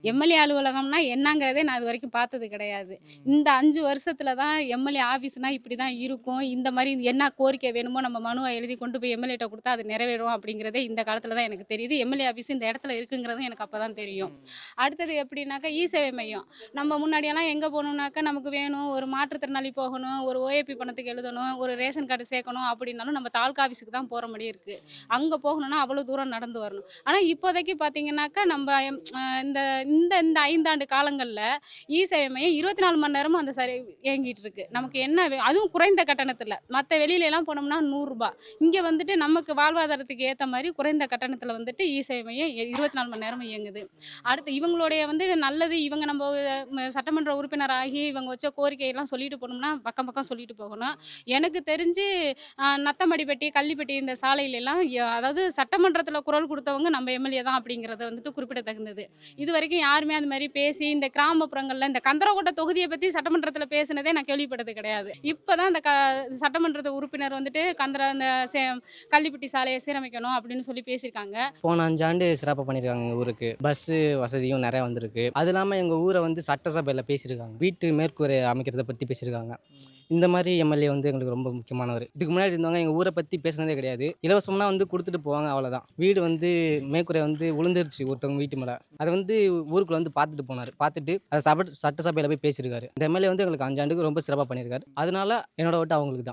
MLA அலுவலகம்னா என்னங்கிறதே நான் இதுவரைக்கும் பார்த்தது கிடையாது. இந்த 5 வருஷத்துல தான் எம்எல்ஏ ஆஃபீஸ்னா இப்படிதான் இருக்கும். இந்த மாரி என்ன கோரிக்கை வேணுமோ நம்ம மனுவ எழுதி கொண்டு போய் எம்எல்ஏட்ட குடுத்தா அது நிறைவேறும் அப்படிங்கிறதே இந்த காலத்துல தான் எனக்கு தெரியுது. எம்எல்ஏ ஆஃபீஸ் இந்த இடத்துல இருக்குங்கிறதும் எனக்கு அப்பதான் தெரியும். அடுத்தது எப்படின்னாக்கா, இ-சேவை மையம். நம்ம முன்னாடியெல்லாம் எங்க போணும்னாக்கா, நமக்கு வேணும் ஒரு மாற்றுத்திறனாளி போகணும், ஒரு ஓஏபி பணத்துக்கு எழுதணும், ஒரு ரேஷன் கார்டு சேர்க்கணும் அப்படின்னாலும் நம்ம தாலுகா ஆஃபீஸுக்கு தான் போற மாரி இருக்கு. அங்க போகணும்னா அவ்வளோ தூரம் நடந்து வரணும். ஆனா இப்போதைக்கு பார்த்தீங்கன்னாக்கா, நம்ம இந்த இந்த இந்த 5 ஆண்டு காலங்கள்ல இ-சேவை மையம் 24 மணி நேரமும் அந்த இயங்கிட்டு இருக்கு. நமக்கு என்ன அதுவும் குறைந்த கட்டணத்துல. மத்த வெளியிலலாம் போனோம்னா ரூ. 100. இங்க வந்துட்டு நமக்கு வாழ்வாதாரத்துக்கு ஏத்த மாரி குறைந்த கட்டணத்துல வந்துட்டு இ-சேவை மையம் 24 மணி நேரமும் இயங்குது. அடுத்து இவங்களுடைய நல்லது இவங்க நம்ம சட்டமன்ற உறுப்பினர் ஆகி இவங்க வச்ச கோரிக்கையெல்லாம் சொல்லிட்டு போனோம்னா, பக்கம் பக்கம் சொல்லிட்டு போகணும். எனக்கு தெரிஞ்சு நத்தமடிப்பட்டி, கள்ளிப்பட்டி இந்த சாலையிலலாம் அதாவது சட்டமன்றத்துல குரல் குடுத்தவங்க நம்ம எம்எல்ஏ தான் அப்படிங்கிறது வந்துட்டு குறிப்பிடத்தகுந்தது. இதுவரைக்கும் யாருமே அந்த மாரி பேசி, இந்த கிராமப்புறங்கள்ல இந்த கந்தரகோட்டை தொகுதிய பத்தி சட்டமன்றத்துல பேசினதே நான் கேள்விப்பட்டது கிடையாது. இப்பதான் இந்த சட்டமன்ற உறுப்பினர் வந்துட்டு அந்த கள்ளிப்பட்டி சாலைய சீரமைக்கணும் அப்படின்னு சொல்லி பேசியிருக்காங்க. போன 5 ஆண்டு சிறப்பா பண்ணியிருக்காங்க எங்கள் ஊருக்கு. பஸ்ஸு வசதியும் நிறையா வந்திருக்கு. அது இல்லாமல் எங்கள் ஊரை வந்து சட்டசபையில் பேசியிருக்காங்க. வீட்டு மேற்கூரை அமைக்கிறத பற்றி பேசியிருக்காங்க. இந்த மாதிரி எம்எல்ஏ வந்து எங்களுக்கு ரொம்ப முக்கியமானவர். இதுக்கு முன்னாடி இருந்தவங்க எங்கள் ஊரை பற்றி பேசுனதே கிடையாது. இலவசம்னா வந்து கொடுத்துட்டு போவாங்க, அவ்வளோதான். வீடு வந்து மேற்கூரை வந்து விழுந்துருச்சு ஒருத்தவங்க வீட்டு மேலே. அதை வந்து ஊருக்குள்ள வந்து பார்த்துட்டு போனார். பார்த்துட்டு அதை சட்டசபையில் போய் பேசியிருக்காரு. இந்த எம்எல்ஏ வந்து எங்களுக்கு 5 ஆண்டுக்கு ரொம்ப சிறப்பாக பண்ணியிருக்காரு. அதனால என்னோட ஓட்டு அவங்களுக்கு தான்.